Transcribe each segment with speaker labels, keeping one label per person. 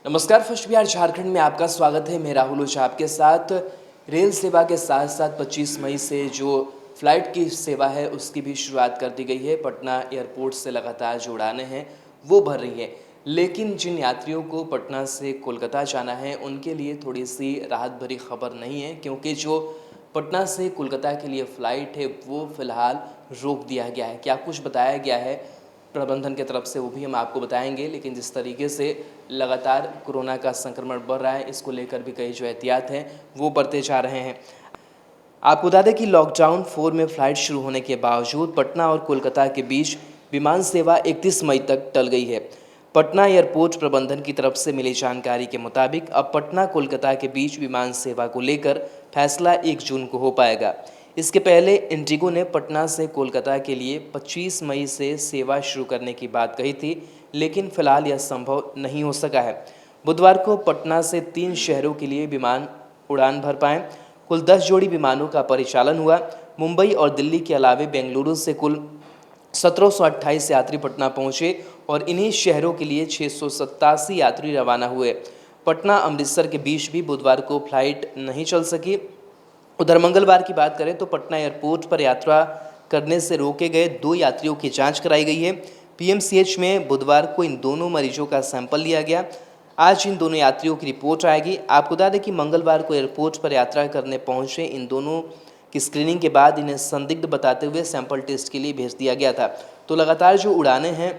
Speaker 1: नमस्कार, फर्स्ट बिहार झारखंड में आपका स्वागत है। मैं राहुल ओझा आपके साथ। रेल सेवा के साथ साथ 25 मई से जो फ़्लाइट की सेवा है उसकी भी शुरुआत कर दी गई है। पटना एयरपोर्ट से लगातार जो उड़ानें हैं वो भर रही हैं, लेकिन जिन यात्रियों को पटना से कोलकाता जाना है उनके लिए थोड़ी सी राहत भरी खबर नहीं है, क्योंकि जो पटना से कोलकाता के लिए फ़्लाइट है वो फ़िलहाल रोक दिया गया है। क्या कुछ बताया गया है प्रबंधन की तरफ से वो भी हम आपको बताएंगे, लेकिन जिस तरीके से लगातार कोरोना का संक्रमण बढ़ रहा है इसको लेकर भी कई जो एहतियात हैं वो बरते जा रहे हैं। आपको बता दें कि लॉकडाउन 4 में फ़्लाइट शुरू होने के बावजूद पटना और कोलकाता के बीच विमान सेवा 31 मई तक टल गई है। पटना एयरपोर्ट प्रबंधन की तरफ से मिली जानकारी के मुताबिक अब पटना कोलकाता के बीच विमान सेवा को लेकर फैसला 1 जून को हो पाएगा। इसके पहले इंडिगो ने पटना से कोलकाता के लिए 25 मई से सेवा शुरू करने की बात कही थी, लेकिन फिलहाल यह संभव नहीं हो सका है। बुधवार को पटना से 3 शहरों के लिए विमान उड़ान भर पाएँ। कुल 10 जोड़ी विमानों का परिचालन हुआ। मुंबई और दिल्ली के अलावे बेंगलुरु से कुल 1728 यात्री पटना पहुंचे और इन्हीं शहरों के लिए 687 यात्री रवाना हुए। पटना अमृतसर के बीच भी बुधवार को फ्लाइट नहीं चल सकी। उधर मंगलवार की बात करें तो पटना एयरपोर्ट पर यात्रा करने से रोके गए 2 यात्रियों की जांच कराई गई है। पीएमसीएच में बुधवार को इन दोनों मरीजों का सैंपल लिया गया। आज इन दोनों यात्रियों की रिपोर्ट आएगी। आपको बता दें कि मंगलवार को एयरपोर्ट पर यात्रा करने पहुंचे इन दोनों की स्क्रीनिंग के बाद इन्हें संदिग्ध बताते हुए सैंपल टेस्ट के लिए भेज दिया गया था। तो लगातार जो उड़ानें हैं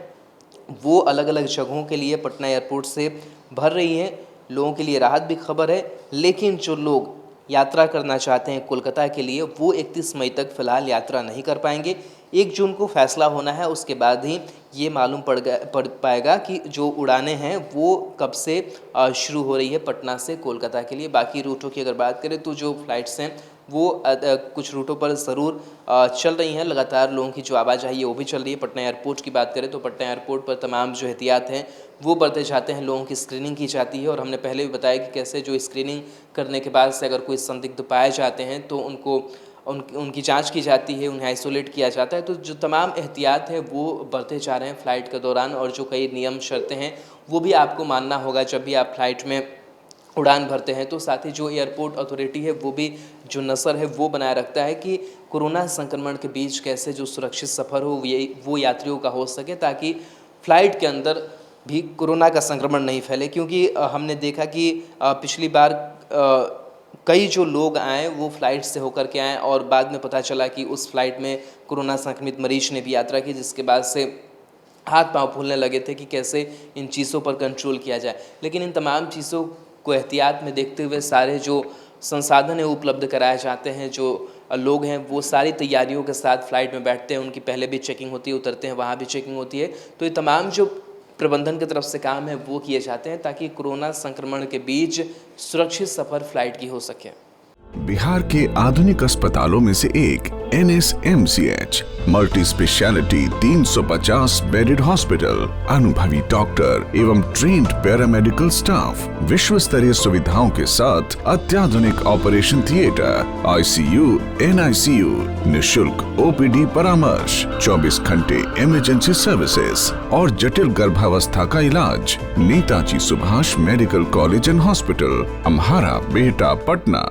Speaker 1: वो अलग अलग जगहों के लिए पटना एयरपोर्ट से भर रही हैं। लोगों के लिए राहत भी खबर है, लेकिन जो लोग यात्रा करना चाहते हैं कोलकाता के लिए वो 31 मई तक फ़िलहाल यात्रा नहीं कर पाएंगे। 1 जून को फैसला होना है, उसके बाद ही ये मालूम पड़ पाएगा कि जो उड़ानें हैं वो कब से शुरू हो रही है पटना से कोलकाता के लिए। बाकी रूटों की अगर बात करें तो जो फ़्लाइट्स हैं वो कुछ रूटों पर ज़रूर चल रही हैं। लगातार लोगों की जो आवाजाही है वो भी चल रही है। पटना एयरपोर्ट की बात करें तो पटना एयरपोर्ट पर तमाम जो एहतियात हैं वो बरते जाते हैं। लोगों की स्क्रीनिंग की जाती है और हमने पहले भी बताया कि कैसे जो स्क्रीनिंग करने के बाद से अगर कोई संदिग्ध पाए जाते हैं तो उनकी जांच की जाती है, उन्हें आइसोलेट किया जाता है। तो जो तमाम एहतियात है वो बरते जा रहे हैं फ़्लाइट के दौरान, और जो कई नियम शर्तें हैं वो भी आपको मानना होगा जब भी आप फ़्लाइट में उड़ान भरते हैं। तो साथ ही जो एयरपोर्ट अथॉरिटी है वो भी जो नज़र है वो बनाए रखता है कि कोरोना संक्रमण के बीच कैसे जो सुरक्षित सफ़र हो वो यात्रियों का हो सके, ताकि फ़्लाइट के अंदर भी कोरोना का संक्रमण नहीं फैले। क्योंकि हमने देखा कि पिछली बार कई जो लोग आए वो फ़्लाइट से होकर के आए और बाद में पता चला कि उस फ़्लाइट में कोरोना संक्रमित मरीज ने भी यात्रा की, जिसके बाद से हाथ पांव फूलने लगे थे कि कैसे इन चीज़ों पर कंट्रोल किया जाए। लेकिन इन तमाम चीज़ों को एहतियात में देखते हुए सारे जो संसाधन है उपलब्ध कराए जाते हैं। जो लोग हैं वो सारी तैयारियों के साथ फ़्लाइट में बैठते हैं, उनकी पहले भी चेकिंग होती है, उतरते हैं वहाँ भी चेकिंग होती है। तो ये तमाम जो प्रबंधन की तरफ से काम है वो किए जाते हैं ताकि कोरोना संक्रमण के बीच सुरक्षित सफ़र फ्लाइट की हो सके।
Speaker 2: बिहार के आधुनिक अस्पतालों में से एक NSMCH multi speciality 350 bedded hospital, अनुभवी डॉक्टर एवं ट्रेन्ड पैरामेडिकल स्टाफ, विश्व स्तरीय सुविधाओं के साथ अत्याधुनिक ऑपरेशन थिएटर, ICU, NICU, निशुल्क OPD परामर्श, 24 घंटे इमरजेंसी सर्विसेज और जटिल गर्भावस्था का इलाज। Netaji Subhash medical college and hospital, Amhara, Bihta, Patna.